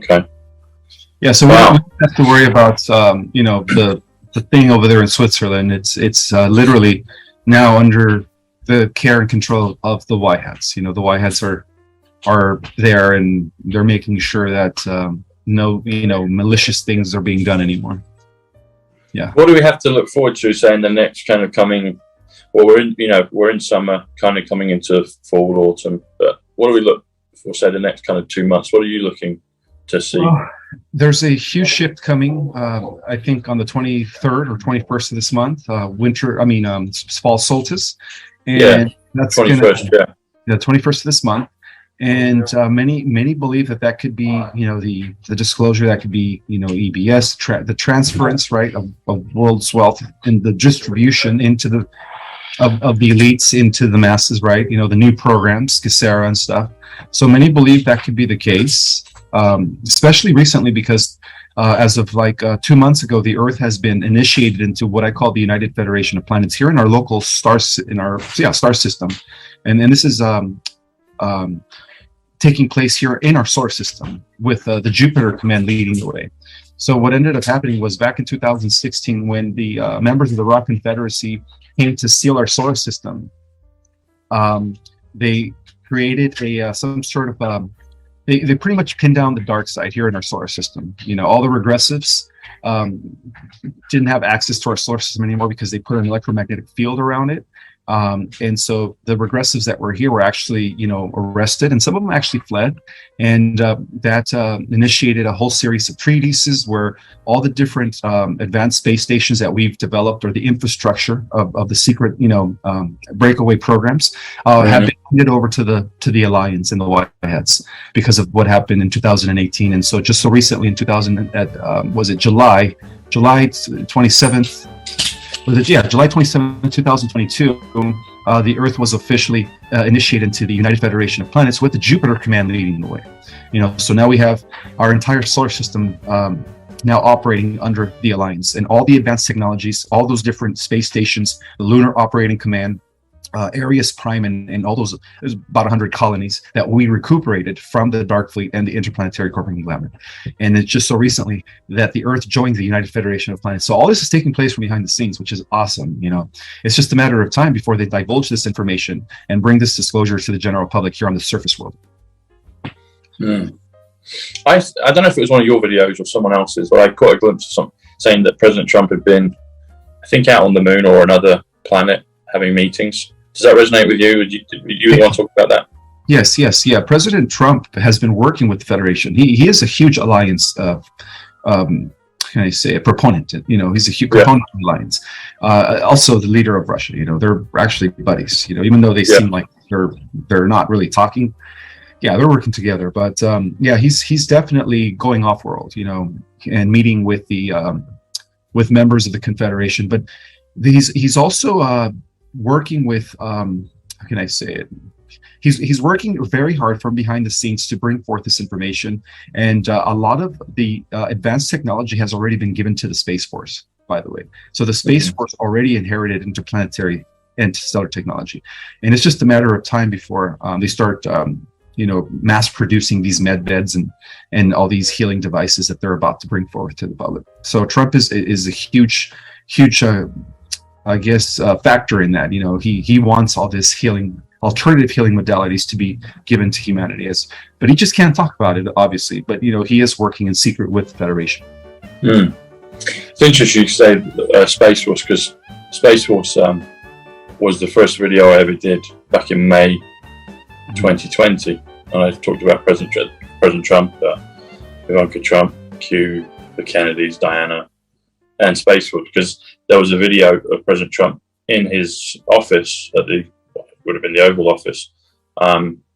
Okay. Yeah, so we Wow. don't have to worry about the thing over there in Switzerland. It's literally now under the care and control of the White Hats. The White Hats are there, and they're making sure that no malicious things are being done anymore. Yeah. What do we have to look forward to, say, in the next kind of coming? Well, we're in summer, kind of coming into fall, autumn. But what do we look for, say, the next kind of 2 months? What are you looking to see? Well, there's a huge shift coming. I think on the 23rd or 21st of this month, fall solstice, and that's 21st. Yeah. The 21st of this month. And many believe that could be, the disclosure, that could be, EBS, the transference, right, of world's wealth and the distribution into of the elites into the masses, right? The new programs, Gesera and stuff. So many believe that could be the case, especially recently because as of 2 months ago, the Earth has been initiated into what I call the United Federation of Planets here in our local star system, and this is taking place here in our solar system with the Jupiter command leading the way. So what ended up happening was back in 2016 when the members of the Rock Confederacy came to seal our solar system, they created some sort of they pretty much pinned down the dark side here in our solar system. All the regressives didn't have access to our solar system anymore because they put an electromagnetic field around it. And so the regressives that were here were actually, arrested, and some of them actually fled. And that initiated a whole series of treaties where all the different advanced space stations that we've developed, or the infrastructure of the secret, breakaway programs, have been handed over to the Alliance and the White Hats because of what happened in 2018. And so just so recently in July 27th. July 27, 2022, the Earth was officially initiated into the United Federation of Planets with the Jupiter command leading the way. So now we have our entire solar system now operating under the Alliance, and all the advanced technologies, all those different space stations, the Lunar Operating Command, Arius Prime, and all those. There's about 100 colonies that we recuperated from the Dark Fleet and the Interplanetary Corporate Conglomerate. And it's just so recently that the Earth joined the United Federation of Planets. So all this is taking place from behind the scenes, which is awesome. It's just a matter of time before they divulge this information and bring this disclosure to the general public here on the surface world. I don't know if it was one of your videos or someone else's, but I caught a glimpse of something saying that President Trump had been, I think, out on the moon or another planet having meetings. Does that resonate with you? You want to talk about that? Yes. President Trump has been working with the Federation. He is a huge alliance of, can I say, a proponent. He's a huge proponent of the alliance. Also, the leader of Russia. They're actually buddies. Even though they seem like they're not really talking. Yeah, they're working together. But he's definitely going off world. And meeting with the with members of the Confederation. But he's also working with how can I say it? He's working very hard from behind the scenes to bring forth this information, and a lot of the advanced technology has already been given to the Space Force, by the way. So the Space Force already inherited interplanetary and stellar technology, and it's just a matter of time before they start mass producing these med beds and all these healing devices that they're about to bring forward to the public. So Trump is a huge factor in that. He wants all this alternative healing modalities to be given to humanity, but he just can't talk about it, obviously. But he is working in secret with the Federation. It's interesting you say Space Force, because Space Force was the first video I ever did back in May 2020, and I talked about President Trump, Ivanka Trump, Q, the Kennedys, Diana, and Space Force, because there was a video of President Trump in his office would have been the Oval Office,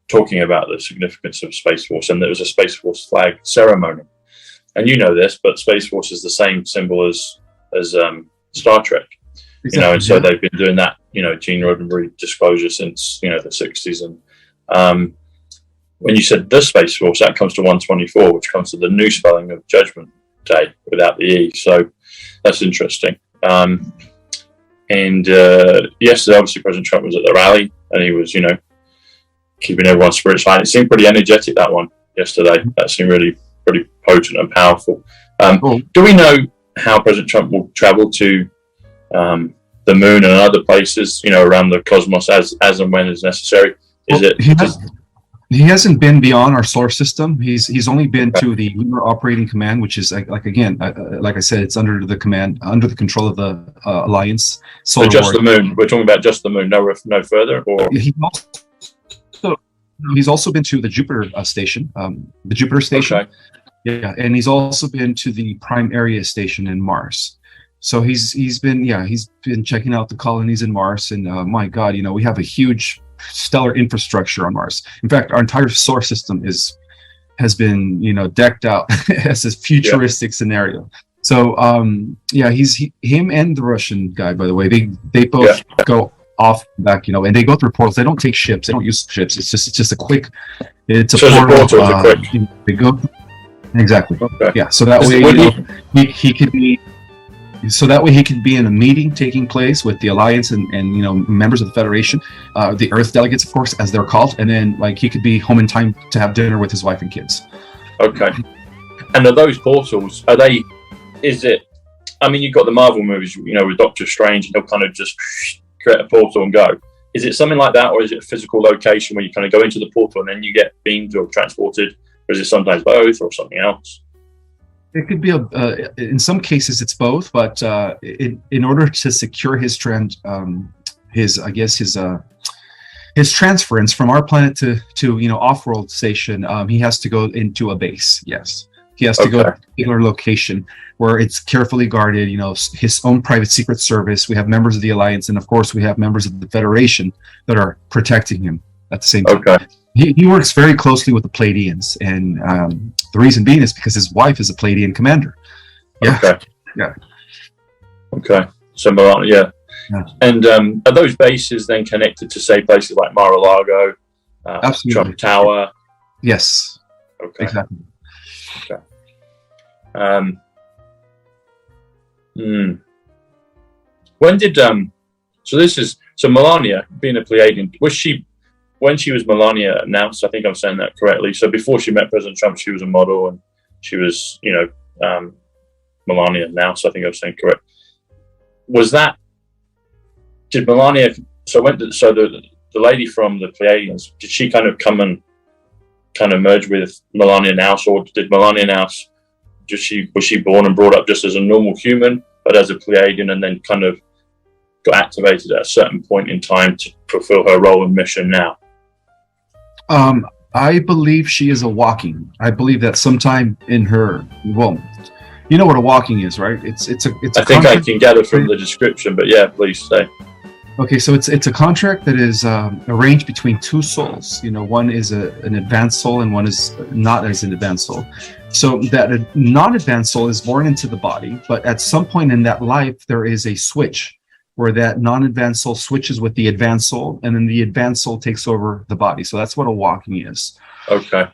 talking about the significance of Space Force, and there was a Space Force flag ceremony. And this, but Space Force is the same symbol as Star Trek, Exactly. And so they've been doing that, Gene Roddenberry disclosure since the 60s. And when you said the Space Force, that comes to 124, which comes to the new spelling of Judgment Day without the E. So that's interesting. And yesterday, obviously, President Trump was at the rally, and he was, keeping everyone's spirits high. It seemed pretty energetic, that one, yesterday. That seemed really pretty potent and powerful. Oh, Do we know how President Trump will travel to the moon and other places, around the cosmos as and when is necessary? Is well, it just he hasn't been beyond our solar system. He's only been to the Lunar Operating Command, which is like again, like I said, it's under the control of the Alliance Solar just the Warrior. moon? We're talking about just the moon, no further, or He's also been to the Jupiter station, the Jupiter station. okay, Yeah, and he's also been to the Prime Area station in Mars. So he's been checking out the colonies in Mars, and my God, we have a huge stellar infrastructure on Mars. In fact, our entire solar system has been decked out as this futuristic scenario. So him and the Russian guy, by the way, they both go off back, and they go through portals. They don't take ships. They don't use ships. It's just a quick. It's a portal. It's a quick. They go exactly. Okay. Yeah. So that way, he could be. So that way he could be in a meeting taking place with the Alliance and members of the Federation, the Earth delegates, of course, as they're called, and then he could be home in time to have dinner with his wife and kids. Okay. And are those portals? Is it? I mean, you've got the Marvel movies, with Doctor Strange, and he'll kind of just create a portal and go. Is it something like that, or is it a physical location where you kind of go into the portal and then you get beamed or transported, or is it sometimes both, or something else? It could be in some cases it's both, but in order to secure his his transference from our planet to off-world station, he has to go into a base. Yes, he has to go to a particular location where it's carefully guarded. His own private secret service. We have members of the Alliance, and of course we have members of the Federation that are protecting him at the same time. Okay. He works very closely with the Pleiadians, and the reason being is because his wife is a Pleiadian commander. Yeah. Okay. Yeah. Okay. So, yeah. And are those bases then connected to, say, places like Mar-a-Lago, Absolutely. Trump Tower? Yes. Okay. Exactly. Okay. When did so Melania, being a Pleiadian, when she was Melania announced, I think I'm saying that correctly. So before she met President Trump, she was a model, and she was, Melania announced. I think I'm saying correct. Did Melania? So the lady from the Pleiadians, did she kind of come and kind of merge with Melania Naus, or did Melania Naus was she born and brought up just as a normal human, but as a Pleiadian, and then kind of got activated at a certain point in time to fulfill her role and mission now? I believe she is a walking. I believe that sometime in her, well, you know what a walking is, right? It's a I think I can gather from the description, but yeah, please say. Okay, so it's a contract that is arranged between two souls. One is an advanced soul and one is not as an advanced soul. So that a non-advanced soul is born into the body, but at some point in that life, there is a switch where that non-advanced soul switches with the advanced soul, and then the advanced soul takes over the body. So that's what a walking is. Okay.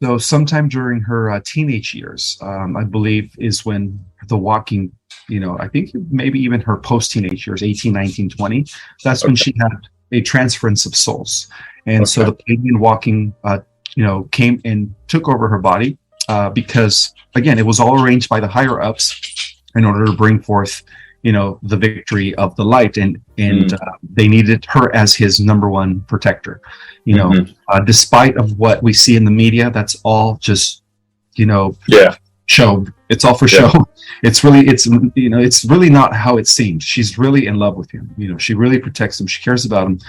So sometime during her teenage years, I believe, is when the walking, I think maybe even her post-teenage years, 18, 19, 20, that's when she had a transference of souls. And so the Pleiadian walking, came and took over her body because, again, it was all arranged by the higher-ups in order to bring forth the victory of the light, and they needed her as his number one protector. Despite of what we see in the media, that's all just show. It's all for show. It's really not how it seems. She's really in love with him. She really protects him. She cares about him.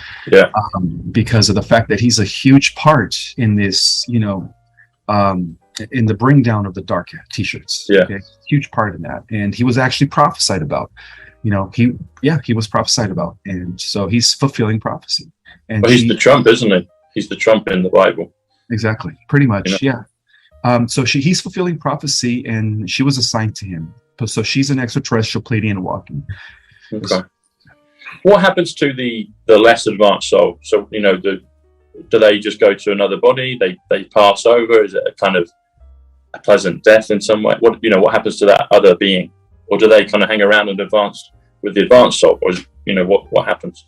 Because of the fact that he's a huge part in this. In the bring down of the dark t-shirts. Huge part in that, and he was actually prophesied about. He was prophesied about, and so he's fulfilling prophecy. And he's the Trump, isn't he? He's the Trump in the Bible. Exactly, pretty much, yeah. So he's fulfilling prophecy, and she was assigned to him. So she's an extraterrestrial Pleiadian walking. Okay. What happens to the less advanced soul? So do they just go to another body? They pass over? Is it a kind of a pleasant death in some way? What happens to that other being? Or do they kind of hang around and advance with the advanced soul? Or what happens?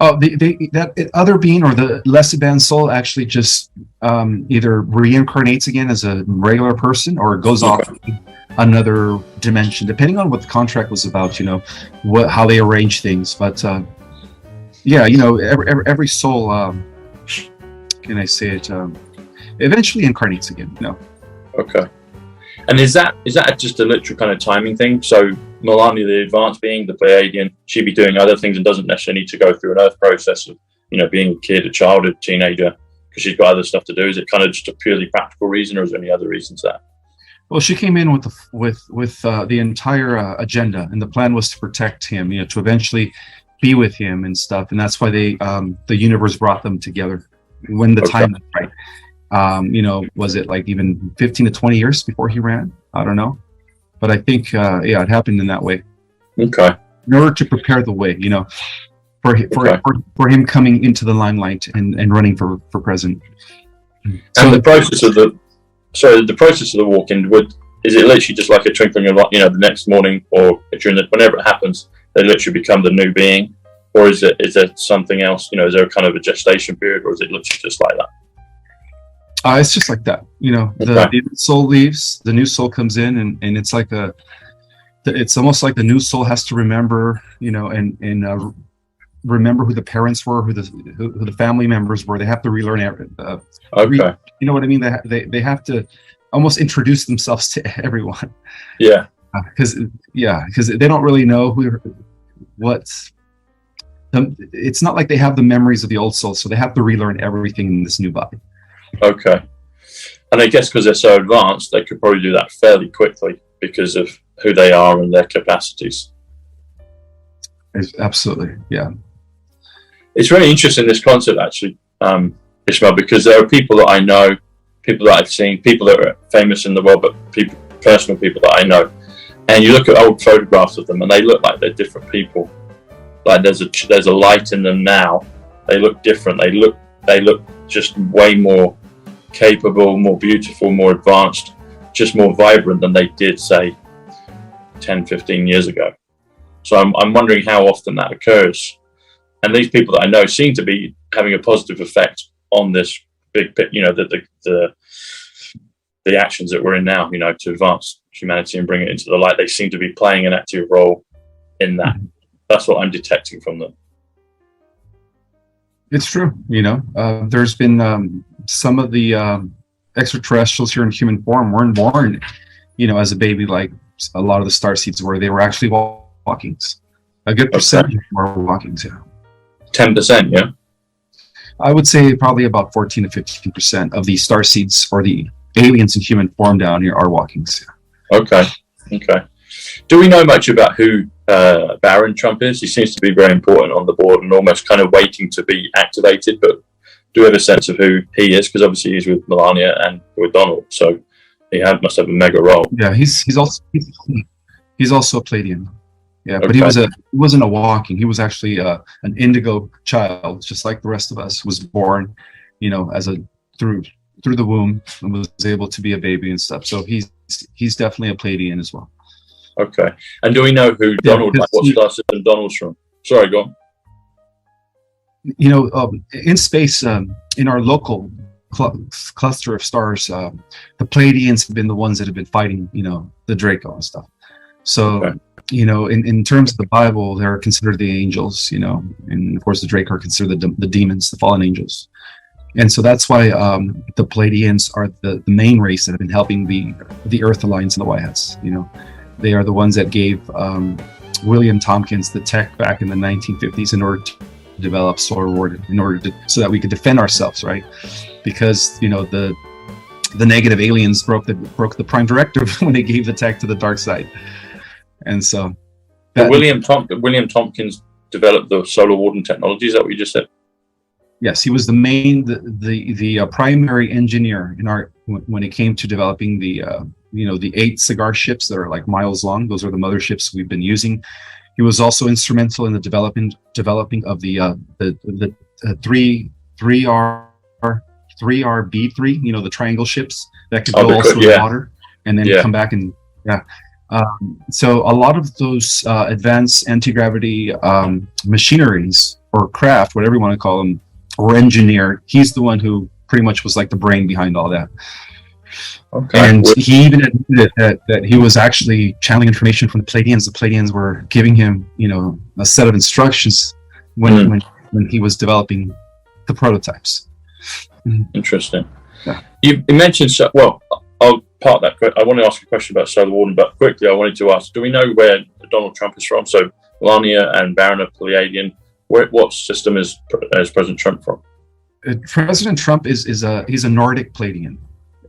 Oh, that other being or the less advanced soul actually just either reincarnates again as a regular person or goes off another dimension, depending on what the contract was about. How they arrange things. But yeah, every soul. Can I say it? Eventually incarnates again. Okay. And is that just a literal kind of timing thing? So Melania, the advanced being, the Pleiadian, she'd be doing other things and doesn't necessarily need to go through an Earth process of, being a kid, a child, a teenager, because she's got other stuff to do. Is it kind of just a purely practical reason, or is there any other reasons there? Well, she came in with the entire agenda, and the plan was to protect him, to eventually be with him and stuff, and that's why the universe brought them together when the time was right. Was it like even 15 to 20 years before he ran? I don't know. But I think, it happened in that way. Okay. In order to prepare the way, for him coming into the limelight and running for president. And the process of the walk-in, is it literally just like a twinkling of, the next morning or whenever it happens, they literally become the new being? Or is there something else, is there a kind of a gestation period, or is it literally just like that? It's just like that, the soul leaves, the new soul comes in, and it's like it's almost like the new soul has to remember, and remember who the parents were, who the family members were. They have to relearn everything. You know what I mean? They have to almost introduce themselves to everyone. Yeah. Because they don't really know it's not like they have the memories of the old soul, so they have to relearn everything in this new body. Okay. And I guess because they're so advanced, they could probably do that fairly quickly because of who they are and their capacities. Absolutely, yeah. It's really interesting, this concept, actually, Ismael, because there are people that I know, people that I've seen, people that are famous in the world, but personal people that I know. And you look at old photographs of them, and they look like they're different people. Like there's a light in them now. They look different. They look just way more capable, more beautiful, more advanced, just more vibrant than they did, say, 10, 15 years ago. So I'm wondering how often that occurs. And these people that I know seem to be having a positive effect on this big, the actions that we're in now, to advance humanity and bring it into the light. They seem to be playing an active role in that. That's what I'm detecting from them. It's true, there's been some of the extraterrestrials here in human form weren't born, as a baby, like a lot of the starseeds were. They were actually walkings. A good percentage were walkings, yeah. 10%, yeah? I would say probably about 14 to 15% of the starseeds or the aliens in human form down here are walkings. Yeah. Okay. Do we know much about who Baron Trump is? He seems to be very important on the board and almost kind of waiting to be activated, but do we have a sense of who he is? Because obviously he's with Melania and with Donald, so he must have a mega role. Yeah, he's also a Pleiadian. Yeah, but he wasn't a walking. He was actually an indigo child, just like the rest of us. Was born, as through the womb and was able to be a baby and stuff. So he's definitely a Pleiadian as well. Okay. And do we know who Donald, what star system Donald's from? Sorry, go on. In space, in our local cluster of stars, the Pleiadians have been the ones that have been fighting, the Draco and stuff. So, in terms of the Bible, they're considered the angels, and of course the Draco are considered the demons, the fallen angels. And so that's why the Pleiadians are the main race that have been helping the Earth Alliance and the Whiteheads. They are the ones that gave William Tompkins the tech back in the 1950s in order to develop solar war, so that we could defend ourselves, right? Because the negative aliens broke the prime directive when they gave the tech to the dark side, and so William Tompkins developed the solar warden technology. Is that what you just said? Yes, he was the primary engineer when it came to developing the 8 cigar ships that are like miles long. Those are the motherships we've been using. He was also instrumental in the developing of the 3RB3, the triangle ships that could go also in water and then come back and so a lot of those advanced anti-gravity machineries or craft, whatever you want to call him, or engineer. He's the one who pretty much was like the brain behind all that. Okay. And he even admitted that he was actually channeling information from the Pleiadians. The Pleiadians were giving him, a set of instructions when he was developing the prototypes. Interesting. Yeah. You mentioned, well, I'll part that. I want to ask a question about Solar Warden, but quickly I wanted to ask, do we know where Donald Trump is from? So Melania and Baron are Pleiadian. What system is President Trump from? President Trump he's a Nordic Pleiadian.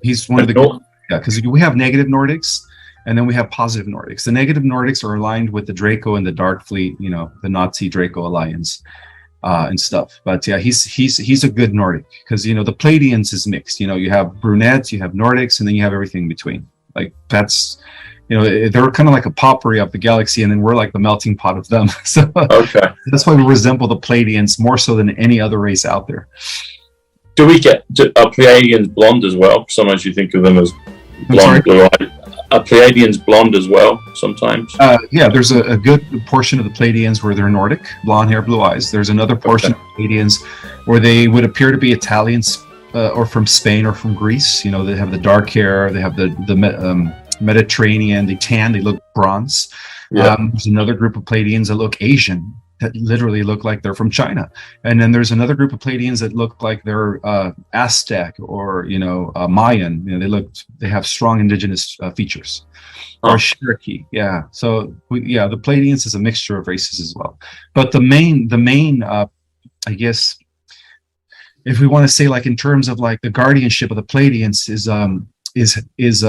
He's one of the because we have negative Nordics and then we have positive Nordics. The negative Nordics are aligned with the Draco and the Dark Fleet, the Nazi Draco alliance and stuff. But yeah, he's a good Nordic because the Pleiadians is mixed. You have brunettes, you have Nordics, and then you have everything in between. Like that's they're kind of like a potpourri of the galaxy, and then we're like the melting pot of them. So that's why we resemble the Pleiadians more so than any other race out there. Do we get are Pleiadians blonde as well? Sometimes you think of them as blonde, blue-eyed. Are Pleiadians blonde as well? Sometimes. Yeah, there's a good portion of the Pleiadians where they're Nordic, blonde hair, blue eyes. There's another portion of Pleiadians where they would appear to be Italians or from Spain or from Greece. They have the dark hair, they have the Mediterranean, they tan, they look bronze. Yeah. There's another group of Pleiadians that look Asian, that literally look like they're from China. And then there's another group of Pleiadians that look like they're Aztec or Mayan. They have strong indigenous features. Or Cherokee. Yeah. So the Pleiadians is a mixture of races as well. But the main I guess if we want to say like in terms of like the guardianship of the Pleiadians is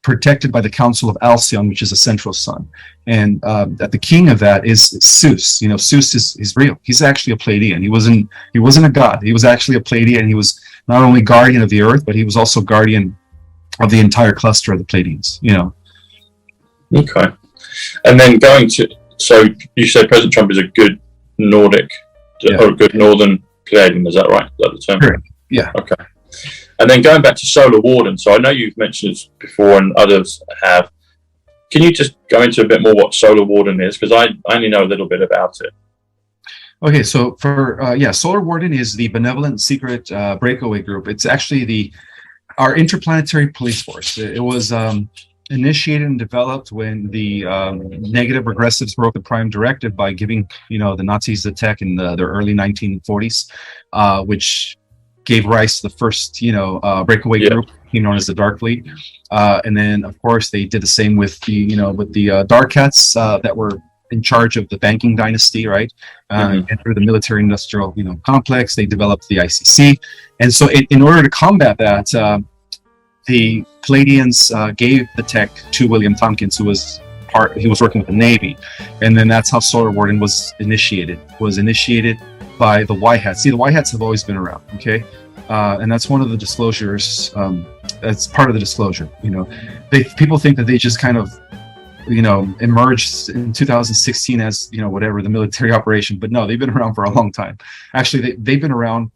protected by the Council of Alcyon, which is a central sun, and that the king of that is Zeus. Zeus is real. He's actually a Pleiadian. He wasn't a god. He was actually a Pleiadian. He was not only guardian of the earth, but he was also guardian of the entire cluster of the Pleiadians. Okay, and then so you say President Trump is a good Nordic or good Northern Pleiadian. Is that right? Is that the term? Correct. Yeah. Okay. And then going back to Solar Warden, so I know you've mentioned this before and others have. Can you just go into a bit more what Solar Warden is? Because I only know a little bit about it. Okay, so for Solar Warden is the benevolent secret breakaway group. It's actually our interplanetary police force. It was initiated and developed when the negative regressives broke the Prime Directive by giving the Nazis the tech in the early 1940s, which gave rise to the first, breakaway group, known as the Dark Fleet, and then of course they did the same with the Dark Cats that were in charge of the banking dynasty, right? And through the military-industrial, complex, they developed the ICC, and so in order to combat that, the Pleiadians gave the tech to William Tompkins, who was working with the Navy, and then that's how Solar Warden was initiated. By the White Hats. See, the White Hats have always been around, okay? And that's one of the disclosures. That's part of the disclosure. People think that they just kind of, emerged in 2016 as, whatever, the military operation. But no, they've been around for a long time. Actually, they've been around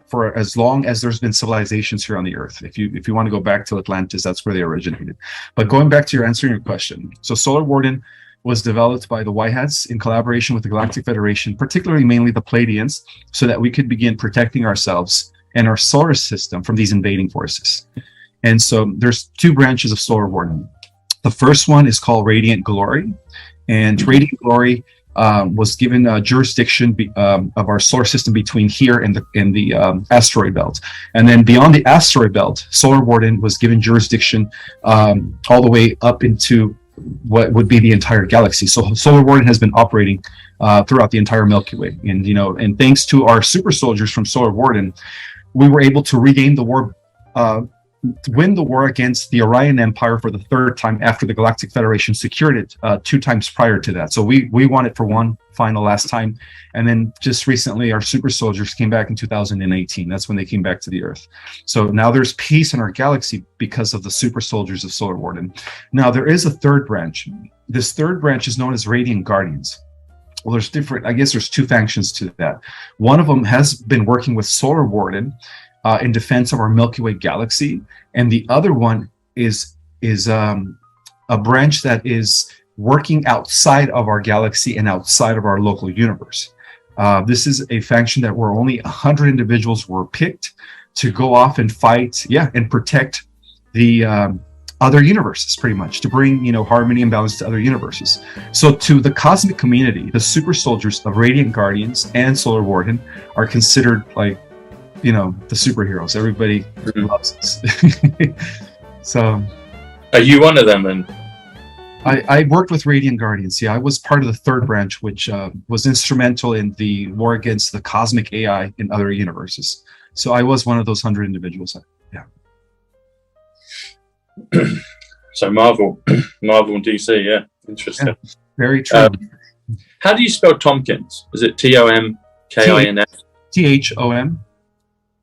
for as long as there's been civilizations here on the Earth. If you want to go back to Atlantis, that's where they originated. But going back to answering your question, so Solar Warden was developed by the White Hats in collaboration with the Galactic Federation, particularly mainly the Pleiadians, so that we could begin protecting ourselves and our solar system from these invading forces. And so there's two branches of Solar Warden. The first one is called Radiant Glory, and Radiant Glory was given jurisdiction of our solar system between here and the asteroid belt. And then beyond the asteroid belt, Solar Warden was given jurisdiction all the way up into what would be the entire galaxy. So Solar Warden has been operating throughout the entire Milky Way, and thanks to our super soldiers from Solar Warden, we were able to regain the war, win the war against the Orion Empire for the third time after the Galactic Federation secured it 2 times prior to that. So we won it for one final last time, and then just recently our super soldiers came back in 2018. That's when they came back to the Earth. So now there's peace in our galaxy because of the super soldiers of Solar Warden. Now there is a third branch. This third branch is known as Radiant Guardians. Well, there's 2 factions to that. One of them has been working with Solar Warden in defense of our Milky Way galaxy, and the other one is a branch that is working outside of our galaxy and outside of our local universe. This is a faction that where only 100 individuals were picked to go off and fight, and protect the other universes, pretty much, to bring harmony and balance to other universes. So to the cosmic community, the super soldiers of Radiant Guardians and Solar Warden are considered like the superheroes. Everybody loves us. So are you one of them then? I worked with Radiant Guardians. Yeah, I was part of the third branch, which was instrumental in the war against the cosmic AI in other universes. So I was one of those 100 individuals. Yeah. So Marvel and DC, yeah, interesting. Yeah, very true. How do you spell Tompkins? Is it Tomkins? THOM.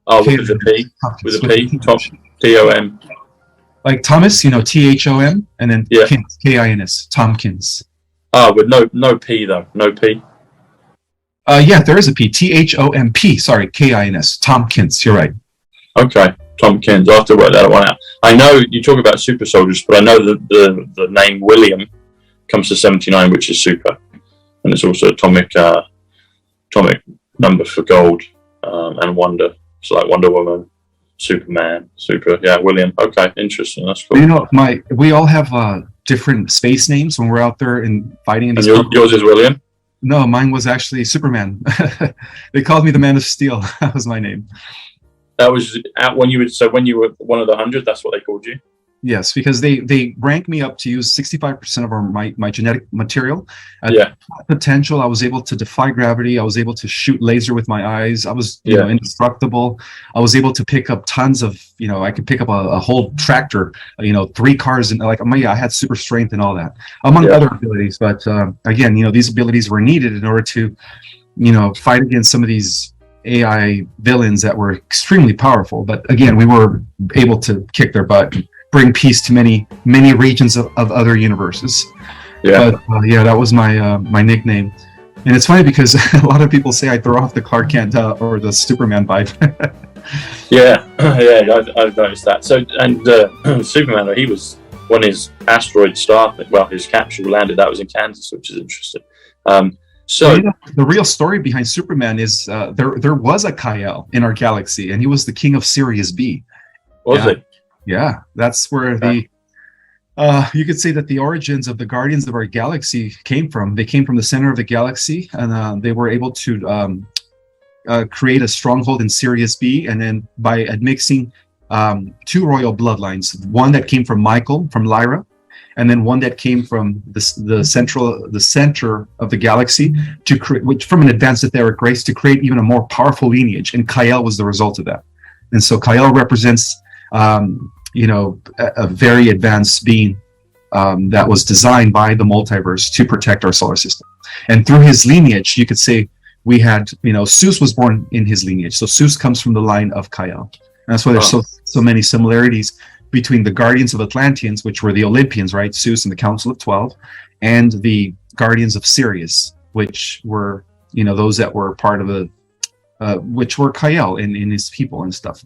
Oh, with a P. With a P. TOM. Like Thomas, THOM, and then Kins, KINS, Tompkins. With no P though, no P. Yeah, there is a P. THOMP. Sorry, KINS. Tompkins. You're right. Okay, Tompkins. I'll have to work that one out. I know you talk about super soldiers, but I know that the name William comes to 79, which is super, and it's also atomic number for gold and wonder. So like Wonder Woman, Superman, William. Okay, interesting. That's cool. We all have different space names when we're out there and fighting in these. And yours is William? No, mine was actually Superman. They called me the Man of Steel. That was my name. That was when you were one of the 100. That's what they called you. Yes, because they ranked me up to use 65% of my genetic material. At potential, I was able to defy gravity. I was able to shoot laser with my eyes. I was indestructible. I was able to pick up tons of I could pick up a whole tractor. 3 cars, and I had super strength and all that, among other abilities. But again, these abilities were needed in order to fight against some of these AI villains that were extremely powerful. But again, we were able to kick their butt. Bring peace to many regions of other universes. But that was my nickname. And it's funny because a lot of people say I throw off the Clark Kent or the Superman vibe. I've noticed that. So, and Superman, he was when his asteroid started, his capsule landed, that was in Kansas, which is interesting. So the real story behind Superman is there was a Kal in our galaxy, and he was the king of Sirius B. Was it? Yeah, that's where you could say that the origins of the Guardians of our galaxy came from. They came from the center of the galaxy, and they were able to create a stronghold in Sirius B, and then by admixing 2 royal bloodlines, one that came from Michael, from Lyra, and then one that came from the center of the galaxy, to create, which from an advanced etheric grace, to create even a more powerful lineage, and Kal was the result of that. And so Kal represents a very advanced being that was designed by the multiverse to protect our solar system. And through his lineage, you could say we had, Zeus was born in his lineage. So Zeus comes from the line of Kal. And that's why there's so many similarities between the Guardians of Atlanteans, which were the Olympians, right? Zeus and the Council of 12, and the Guardians of Sirius, which were, those that were part of which were Kal in his people and stuff.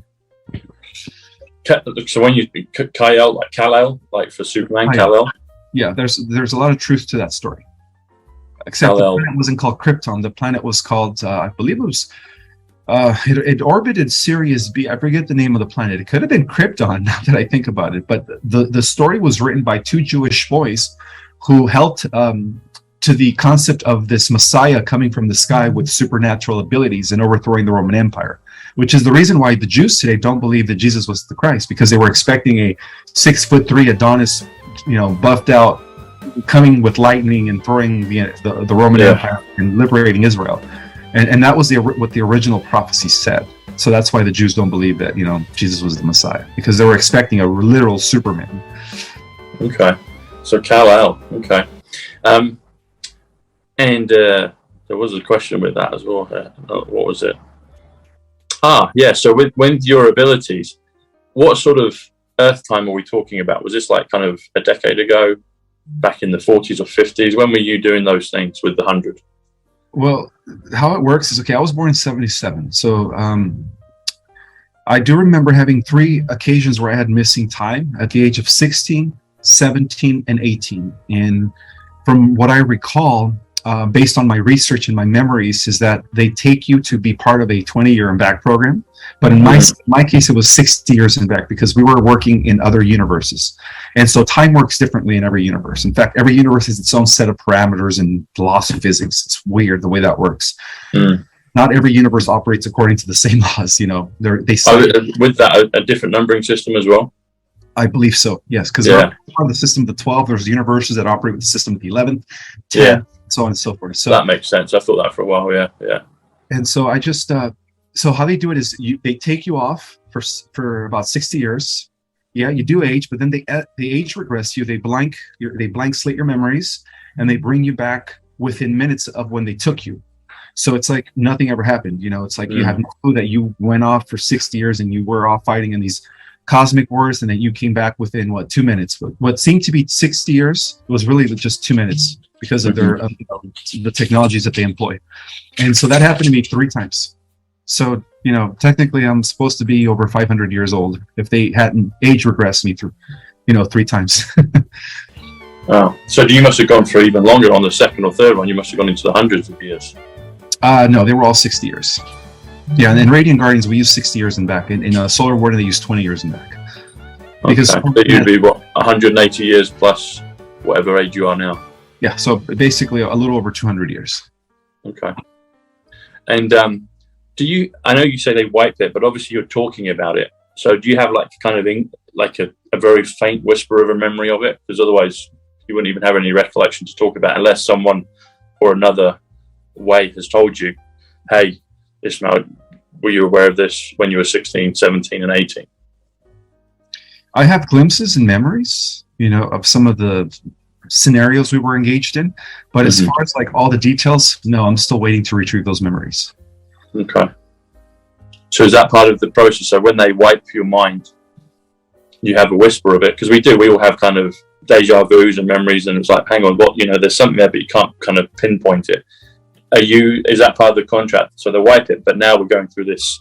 So when you Kal, like Kal-El, like for Superman, Kal-El. Yeah, there's a lot of truth to that story. Except Kal-El. The planet wasn't called Krypton. The planet was called, I believe it was, it orbited Sirius B. I forget the name of the planet. It could have been Krypton, now that I think about it. But the story was written by 2 Jewish boys who helped to the concept of this Messiah coming from the sky with supernatural abilities and overthrowing the Roman Empire. Which is the reason why the Jews today don't believe that Jesus was the Christ, because they were expecting a 6'3" Adonis, buffed out, coming with lightning and throwing the Roman Empire and liberating Israel, and that was what the original prophecy said. So that's why the Jews don't believe that Jesus was the Messiah, because they were expecting a literal Superman. Okay, so Kal-El. Okay, and there was a question with that as well. What was it? So with your abilities, what sort of Earth time are we talking about? Was this like kind of a decade ago, back in the 40s or 50s? When were you doing those things with the 100? Well, how it works is, I was born in 77. So I do remember having 3 occasions where I had missing time at the age of 16, 17, and 18. And from what I recall, based on my research and my memories, is that they take you to be part of a 20-year and back program. But in my case, it was 60 years and back, because we were working in other universes. And so time works differently in every universe. In fact, every universe has its own set of parameters and laws of physics. It's weird the way that works. Not every universe operates according to the same laws. You know, with that, a different numbering system as well. I believe so. Yes, because on the system of the 12, there's universes that operate with the system of the 11, 10, so on and so forth. So that makes sense. I thought that for a while. Yeah. And so I just so how they do it is they take you off for about 60 years. Yeah, you do age, but then they age regress you. They blank slate your memories, and they bring you back within minutes of when they took you. So it's like nothing ever happened. You know, it's like you have no clue that you went off for 60 years and you were off fighting in these cosmic wars, and then you came back within 2 minutes. But what seemed to be 60 years was really just 2 minutes, because of their the technologies that they employ. And so that happened to me 3 times. So, you know, technically I'm supposed to be over 500 years old if they hadn't age regressed me through, 3 times. Oh, so you must have gone for even longer on the second or third one. You must have gone into the hundreds of years. No, they were all 60 years. Yeah, and in Radiant Guardians, we use 60 years and back. In Solar Warden, they use 20 years and back. Because you'd be, 180 years plus whatever age you are now. Yeah, so basically a little over 200 years. Okay. And I know you say they wiped it, but obviously you're talking about it. So do you have a very faint whisper of a memory of it? Because otherwise you wouldn't even have any recollection to talk about, unless someone or another way has told you, hey, Ismael, were you aware of this when you were 16, 17, and 18? I have glimpses and memories, of some of the scenarios we were engaged in. But as far as all the details, no, I'm still waiting to retrieve those memories. Okay. So is that part of the process? So when they wipe your mind, you have a whisper of it? Because we all have kind of deja vus and memories, and it's like, hang on, there's something there, but you can't kind of pinpoint it. Is that part of the contract? So they wipe it, but now we're going through this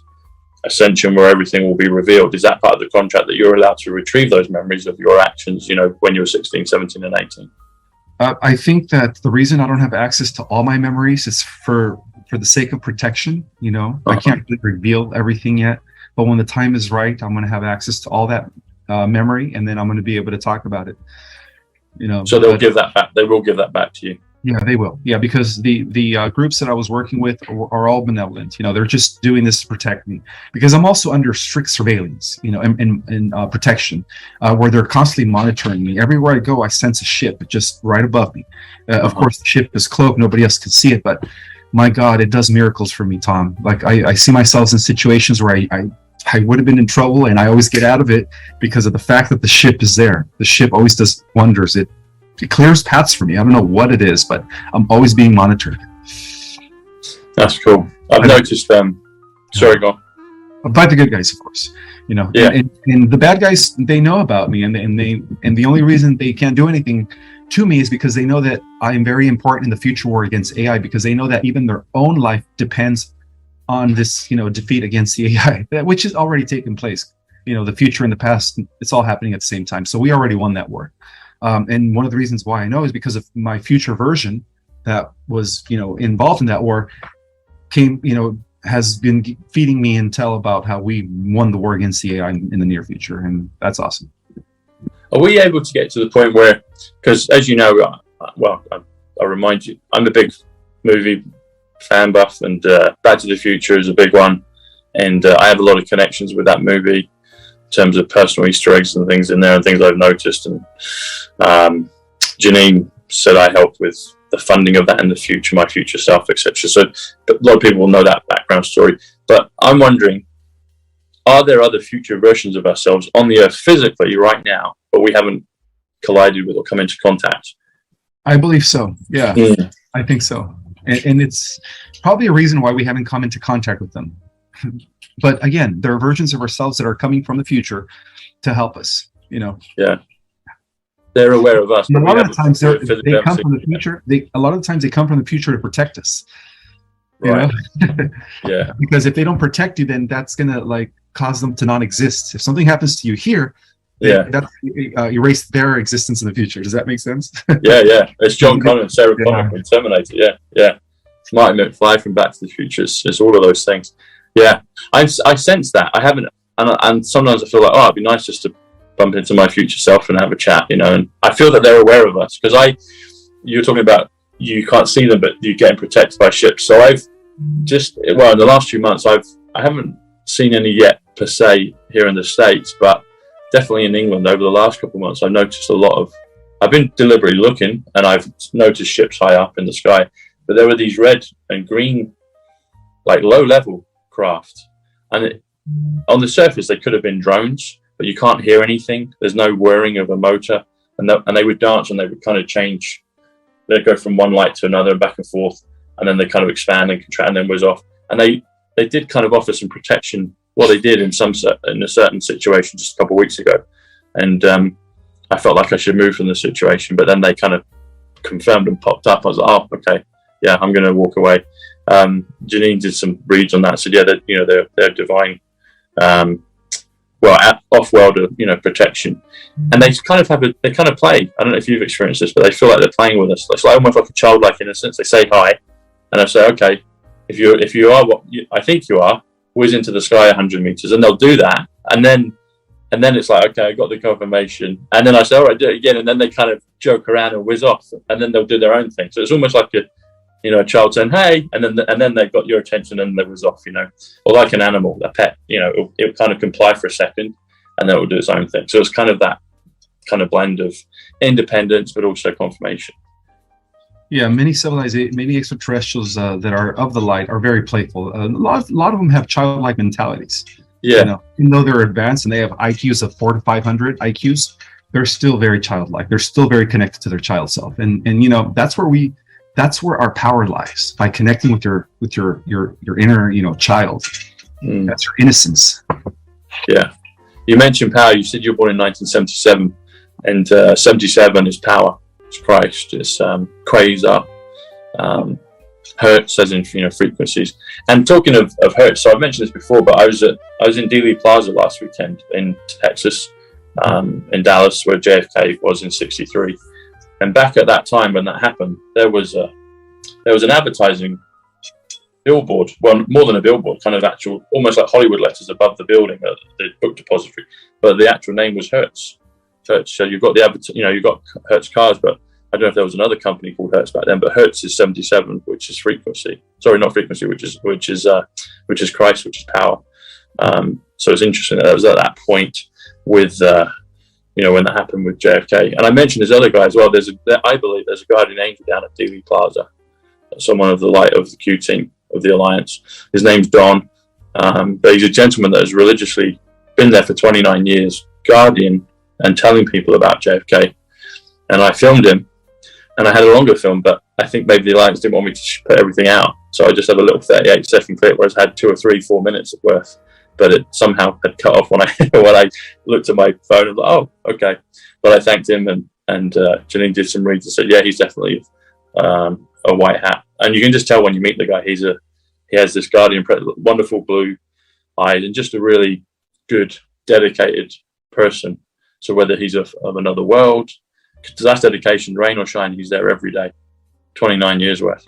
ascension where everything will be revealed. Is that part of the contract that you're allowed to retrieve those memories of your actions, when you were 16, 17, and 18? I think that the reason I don't have access to all my memories is for the sake of protection. I can't really reveal everything yet, but when the time is right, I'm going to have access to all that memory, and then I'm going to be able to talk about it. So they'll give that back. They will give that back to you. Yeah, they will. Yeah, because the groups that I was working with are all benevolent. They're just doing this to protect me, because I'm also under strict surveillance, and protection, where they're constantly monitoring me. Everywhere I go, I sense a ship just right above me. Of course, the ship is cloaked; nobody else can see it. But my God, it does miracles for me, Tom. I see myself in situations where I would have been in trouble, and I always get out of it because of the fact that the ship is there. The ship always does wonders. It clears paths for me. I don't know what it is, but I'm always being monitored. That's cool. I've noticed them. Sorry, go on. By the good guys, of course. Yeah. And the bad guys, they know about me, and the only reason they can't do anything to me is because they know that I am very important in the future war against AI, because they know that even their own life depends on this, defeat against the AI, which has already taken place. The future and the past, it's all happening at the same time. So we already won that war. And one of the reasons why I know is because of my future version that was, involved in that war has been feeding me intel about how we won the war against the AI in the near future. And that's awesome. Are we able to get to the point where, because as you know, I'll remind you, I'm a big movie fan buff, and Back to the Future is a big one. And I have a lot of connections with that movie in terms of personal Easter eggs and things in there and things I've noticed. And Janine said I helped with the funding of that in the future, my future self, etc. So a lot of people will know that background story. But I'm wondering, are there other future versions of ourselves on the Earth physically right now, but we haven't collided with or come into contact? I believe so. Yeah. I think so. And it's probably a reason why we haven't come into contact with them. But again, there are versions of ourselves that are coming from the future to help us, Yeah. They're aware of us. A lot of the times they come from the future. A lot of the times they come from the future to protect us. Right. Yeah. Because if they don't protect you, then that's going to cause them to not exist. If something happens to you here, Yeah. That erase their existence in the future. Does that make sense? Yeah. It's John Connor and Sarah Connor from Terminator. Yeah. Marty McFly from Back to the Future. It's all of those things. Yeah, I sense that. I haven't, and sometimes I feel like, oh, it'd be nice just to bump into my future self and have a chat, and I feel that they're aware of us because you're talking about you can't see them, but you're getting protected by ships. So I've in the last few months, I haven't seen any yet per se here in the States, but definitely in England over the last couple of months, I've noticed I've been deliberately looking and I've noticed ships high up in the sky, but there were these red and green, like low level craft, and on the surface they could have been drones, but you can't hear anything. There's no whirring of a motor, and they would dance and they would kind of change. They'd go from one light to another and back and forth, and then they kind of expand and contract and then whiz off. And they did kind of offer some protection. Well, they did in a certain situation just a couple of weeks ago, and I felt like I should move from the situation, but then they kind of confirmed and popped up. I was like, oh, okay, yeah, I'm going to walk away. Janine did some reads on that. Said, yeah, they're divine, off-world, protection, and they kind of play. I don't know if you've experienced this, but they feel like they're playing with us. It's like almost like a childlike innocence. They say hi, and I say, okay, if you are what I think you are, whiz into the sky 100 meters, and they'll do that, and then it's like, okay, I got the confirmation, and then I say, all right, do it again, and then they kind of joke around and whiz off, and then they'll do their own thing. So it's almost like a child saying hey, and then they've got your attention and they whiz off, or like an animal, a pet, it'll kind of comply for a second and then it will do its own thing. So it's kind of that kind of blend of independence but also confirmation. Yeah, many extraterrestrials that are of the light are very playful. A lot of them have childlike mentalities. Yeah, even though they're advanced and they have IQs of 400 to 500 IQs, they're still very childlike. They're still very connected to their child self, and that's where our power lies, by connecting with your inner child. That's your innocence. Yeah. You mentioned power. You said you were born in 1977, and 77 is power. It's Christ. It's quasar. Hertz, as in frequencies. And talking of hertz, so I've mentioned this before, but I was in Dealey Plaza last weekend in Texas, in Dallas, where JFK was in '63. And back at that time when that happened, there was an advertising billboard, well, more than a billboard, kind of actual, almost like Hollywood letters above the building, the book depository, but the actual name was Hertz. So you've got you've got Hertz cars, but I don't know if there was another company called Hertz back then, but Hertz is 77, which is frequency. Sorry, not frequency, which is Christ, which is power. So it's interesting that was at that point with when that happened with JFK. And I mentioned this other guy as well. I believe there's a guardian angel down at Dealey Plaza, someone of the light of the Q team of the Alliance. His name's Don, but he's a gentleman that has religiously been there for 29 years, guardian and telling people about JFK. And I filmed him, and I had a longer film, but I think maybe the Alliance didn't want me to put everything out, so I just have a little 38-second clip, whereas I had 2 or 3, 4 minutes of worth. But it somehow had cut off when I looked at my phone and thought, oh, okay. But I thanked him, and Janine did some reads and said, yeah, he's definitely a white hat. And you can just tell when you meet the guy, he has this guardian, wonderful blue eyes, and just a really good, dedicated person. So whether he's of another world, because that's dedication, rain or shine, he's there every day, 29 years worth.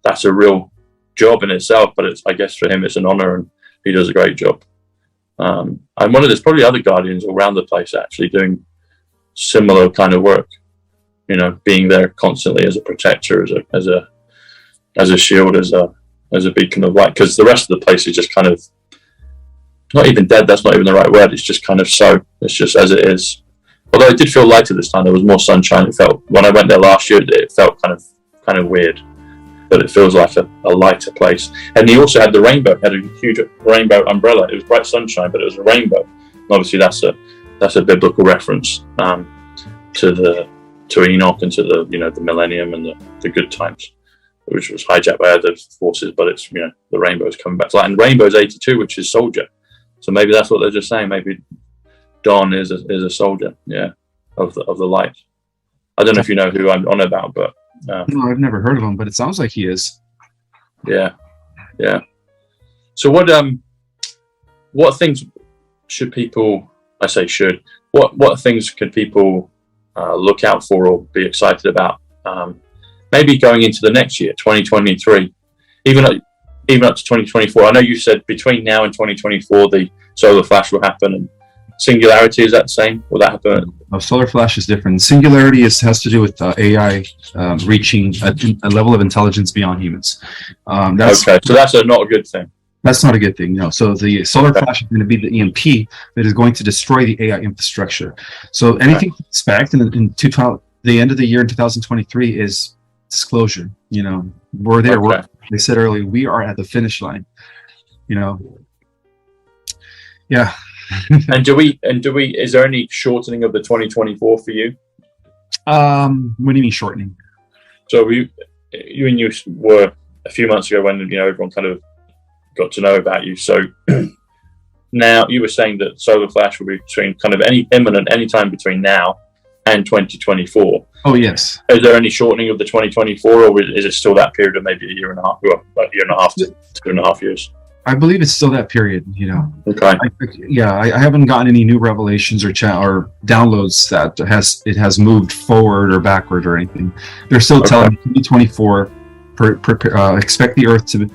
That's a real job in itself. But I guess for him, it's an honor, and he does a great job. And there's probably other guardians all around the place actually doing similar kind of work, being there constantly as a protector, as a shield, as a beacon of light, because the rest of the place is just kind of not even dead. That's not even the right word. It's just kind of it's just as it is. Although it did feel lighter this time. There was more sunshine. It felt, when I went there last year, it felt kind of weird. But it feels like a lighter place. And he also had the rainbow, had a huge rainbow umbrella. It was bright sunshine, but it was a rainbow. And obviously that's a biblical reference to Enoch and to the millennium and the good times, which was hijacked by other forces. But it's the rainbow is coming back to light. And rainbow's 82, which is soldier. So maybe that's what they're just saying. Maybe Don is a soldier, of the light. I don't know if you know who I'm on about, but. No, I've never heard of him, but it sounds like he is. Yeah. So what things should people? I say should. what things can people look out for or be excited about? Maybe going into the next year, 2023, even up to 2024. I know you said between now and 2024, the solar flash will happen. And singularity, is that the same? Will that happen? No, solar flash is different. Singularity has to do with AI reaching a level of intelligence beyond humans. Okay, so that's not a good thing. That's not a good thing, no. So the solar flash is going to be the EMP that is going to destroy the AI infrastructure. So anything to expect in the end of the year in 2023 is disclosure. We're there. Okay. They said earlier, we are at the finish line. Yeah. And do we? Is there any shortening of the 2024 for you? What do you mean shortening? So you were a few months ago when everyone kind of got to know about you. So now you were saying that solar flash will be between kind of any time between now and 2024. Oh yes. Is there any shortening of the 2024, or is it still that period of maybe a year and a half, well, a year and a half to 2.5 years? I believe it's still that period. Okay. I haven't gotten any new revelations or downloads that it has moved forward or backward or anything. They're still telling me 2024. Expect the Earth to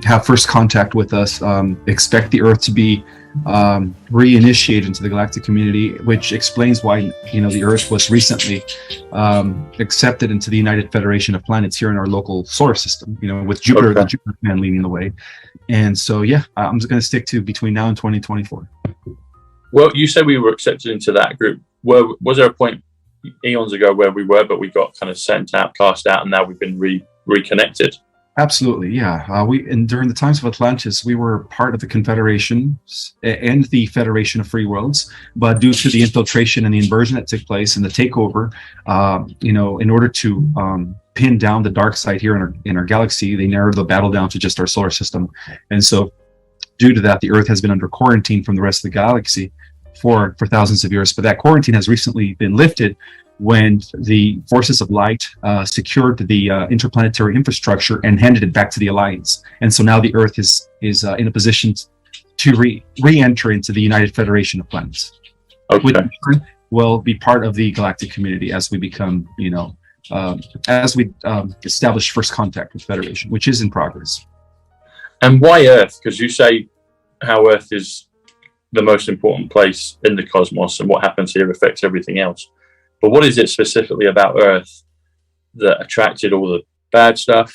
have first contact with us. Expect the Earth to be reinitiated into the galactic community, which explains why the Earth was recently accepted into the United Federation of Planets here in our local solar system. With Jupiter, the Jupiter man leading the way. And so, I'm just going to stick to between now and 2024. Well, you said we were accepted into that group. Was there a point eons ago where we were, but we got kind of sent out, cast out, and now we've been reconnected? Absolutely, yeah. And during the times of Atlantis, we were part of the Confederation and the Federation of Free Worlds, but due to the infiltration and the inversion that took place and the takeover, in order to pin down the dark side here in our galaxy, they narrowed the battle down to just our solar system. And so, due to that, the Earth has been under quarantine from the rest of the galaxy for thousands of years. But that quarantine has recently been lifted when the forces of light secured the interplanetary infrastructure and handed it back to the Alliance. And so now the Earth is in a position to re-enter into the United Federation of Planets, which will be part of the galactic community as we become, as we establish first contact with Federation, which is in progress. And why Earth? Because you say how Earth is the most important place in the cosmos, and what happens here affects everything else. But what is it specifically about Earth that attracted all the bad stuff?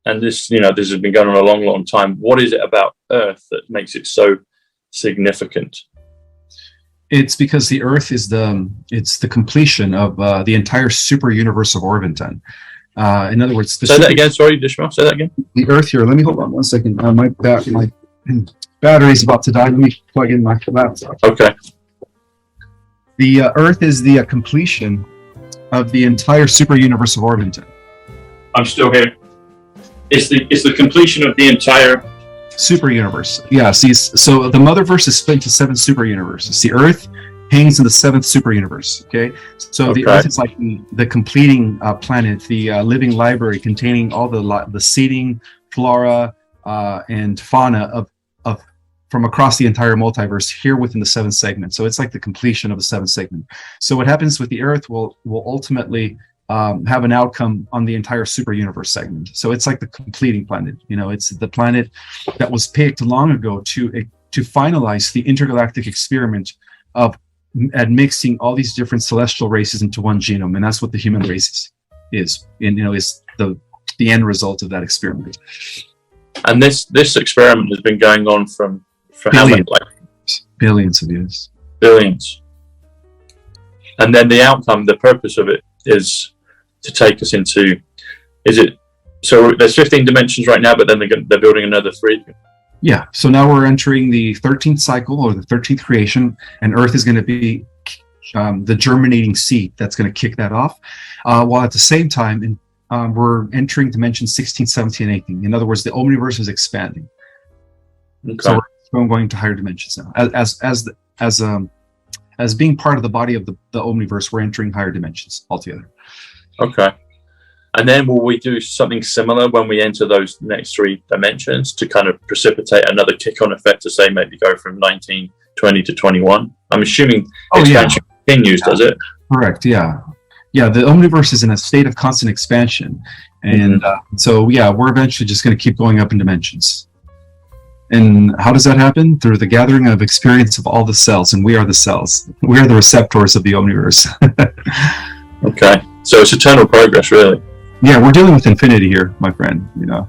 And this has been going on a long, long time. What is it about Earth that makes it so significant? It's because the Earth is the completion of the entire super universe of Orvonton. In other words, say that again. Sorry, Ishmael. Say that again. The Earth here. Let me hold on 1 second. My battery's about to die. Let me plug in my laptop. Okay. The Earth is the completion of the entire super universe of Orvonton. I'm still here. It's the completion of the entire super universe. Yeah. See, so the Motherverse is split into 7 super universes. The Earth hangs in the 7th super universe. Okay. So the Earth is like the completing planet, the living library containing all the seeding, flora, and fauna of from across the entire multiverse here within the 7th segment. So it's like the completion of the 7th segment. So what happens with the Earth will ultimately have an outcome on the entire super universe segment. So it's like the completing planet. It's the planet that was picked long ago to finalize the intergalactic experiment of mixing all these different celestial races into one genome, and that's what the human race is. And is the end result of that experiment. And this experiment has been going on for how many? Billions of years. Billions. And then the outcome, the purpose of it is to take us into. So there's 15 dimensions right now, but then they're building another 3. Yeah. So now we're entering the 13th cycle or the 13th creation, and Earth is going to be the germinating seed that's going to kick that off. While at the same time, we're entering dimensions 16, 17, and 18. In other words, the Omniverse is expanding. Okay. So we're going to higher dimensions now. As being part of the body of the Omniverse, we're entering higher dimensions altogether. Okay. And then will we do something similar when we enter those next 3 dimensions to kind of precipitate another kick-on effect to say maybe go from 19, 20 to 21. I'm assuming Oh, yeah. expansion continues, does it? Correct. Yeah. Yeah. The Omniverse is in a state of constant expansion. And so, yeah, we're eventually just going to keep going up in dimensions. And how does that happen? Through the gathering of experience of all the cells, and we are the cells. We are the receptors of the Omniverse. Okay. So it's eternal progress, really. Yeah, we're dealing with infinity here, my friend. You know,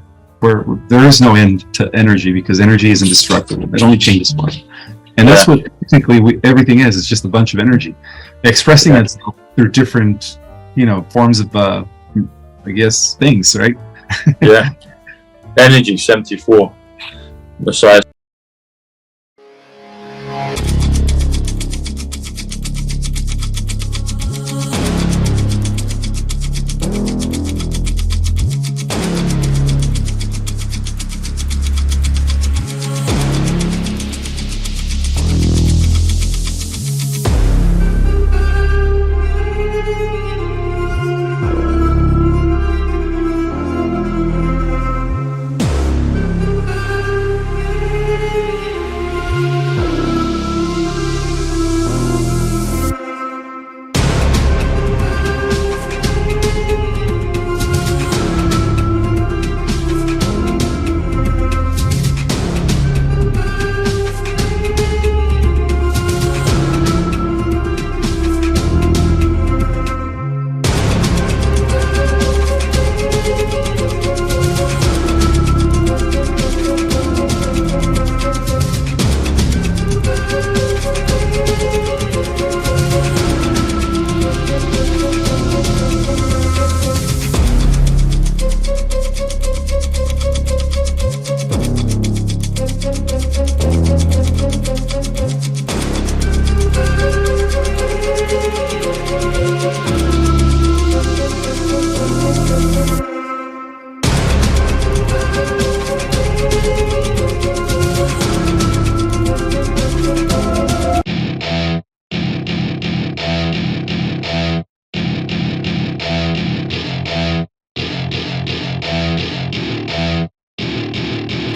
there is no end to energy because energy is indestructible. It only changes form. And that's what technically everything is. It's just a bunch of energy expressing itself through different, forms of, I guess, things, right? Yeah. Energy 74. Messiah.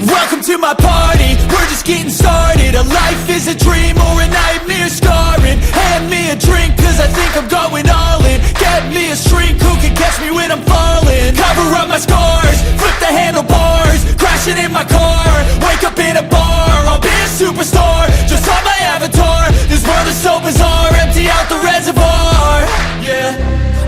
Welcome to my party, we're just getting started. A life is a dream or a nightmare scarring. Hand me a drink cause I think I'm going all in. Get me a shrink who can catch me when I'm falling. Cover up my scars, flip the handlebars. Crashing in my car, wake up in a bar. I'll be a superstar, just on my avatar. This world is so bizarre, empty out the reservoir. Yeah,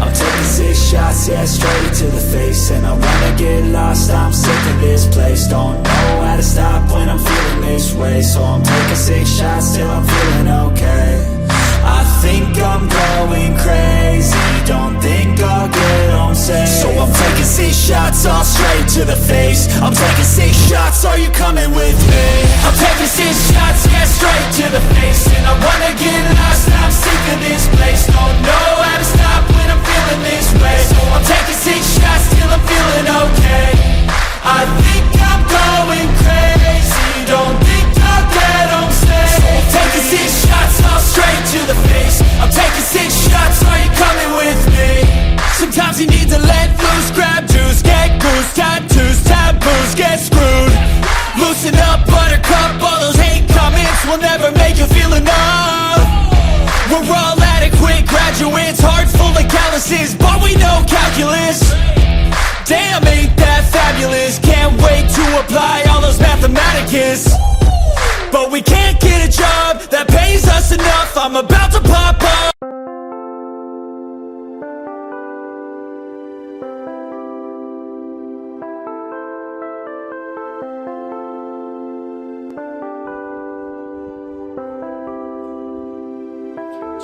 I'm taking 6 shots, yeah, straight to the face. And I wanna get lost, I'm sick of this place. Don't know how to stop when I'm feeling this way. So I'm taking 6 shots till I'm feeling okay. I think I'm going crazy, don't think I'll get home safe. So I'm taking 6 shots, all straight to the face. I'm taking 6 shots, are you coming with me? I'm taking 6 shots, yeah, straight to the face. And I wanna get lost, I'm sick of this place. Don't know how to stop when I'm feeling this way. So I'm taking 6 shots till I'm feeling okay. I think I'm going crazy, don't think I'll get home safe. So I'm taking 6 shots, all straight to the face. I'm taking 6 shots, are you coming with me? Sometimes you need to let loose, grab juice, get goose, tattoos, taboos, get screwed. Loosen up, buttercup, all those hate comments will never make you feel enough. We're all adequate graduates, heart full of calluses, but we know calculus. Damn, ain't that fabulous? Can't wait to apply all those mathematicus. But we can't get a job that pays us enough. I'm about to pop up.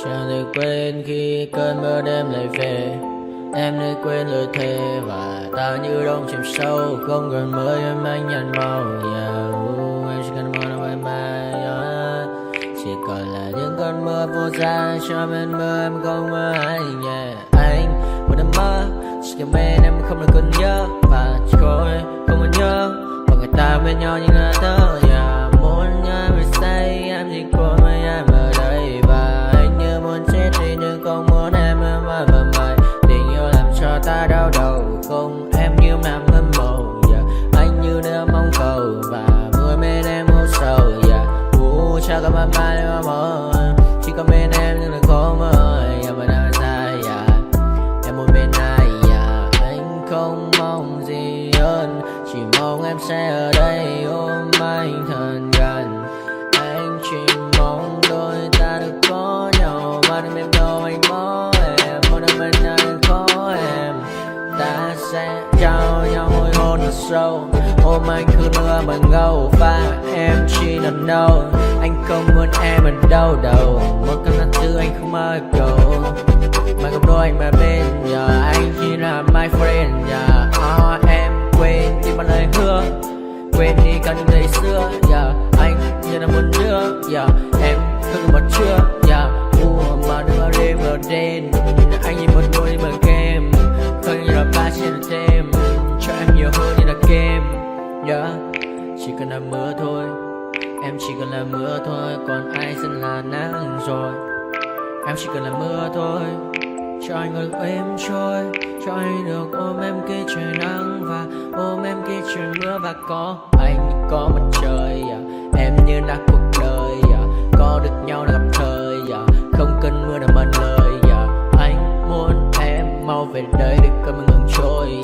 Chẳng thể quên khi cơn mưa đêm lại về. Em đã quên lời thề và ta như đông chìm sâu. Không còn mơ em anh nhận màu. Em chỉ cần mơ đâu em ai. Chỉ còn là những cơn mưa vô giá. Cho bên mơ em không mơ ai. Anh một đêm mơ chỉ cần bên em không được cần nhớ. Và chỉ thôi không còn nhớ. Và người ta bên nhau như ngã thơ. Muốn nhớ về say em chỉ còn với em ở đây. Và anh như muốn chết đi nhưng không muốn em mãi và mãi. Cho ta đau đầu không em như nằm hâm mộ anh như đeo mong cầu và mưa bên em hô sầu chắc có mà mai sâu. Ôm anh cơn mưa mà ngâu và em chỉ lần đâu. Anh không muốn em ở đâu đâu. Một cơn năm tư anh không mơ cầu. Mà không đôi anh mà bên giờ anh chỉ là my friend giờ. Em quên đi bao lời hứa. Quên đi cả những ngày xưa giờ. Anh như là một đứa giờ. Em không một chưa giờ. Mà đừng ở đêm ở đêm. Anh như một đôi mà game. Không như là ba trên đêm. Cho em nhiều hơn như là game. Chỉ cần là mưa thôi. Em chỉ cần là mưa thôi. Còn ai sẽ là nắng rồi. Em chỉ cần là mưa thôi. Cho anh được êm trôi. Cho anh được ôm em kia trời nắng. Và ôm em kia trời mưa. Và có anh có mặt trời em như là cuộc đời có được nhau là gặp thời không cần mưa để mần lời anh muốn em mau về đây để cơn mưa ngừng trôi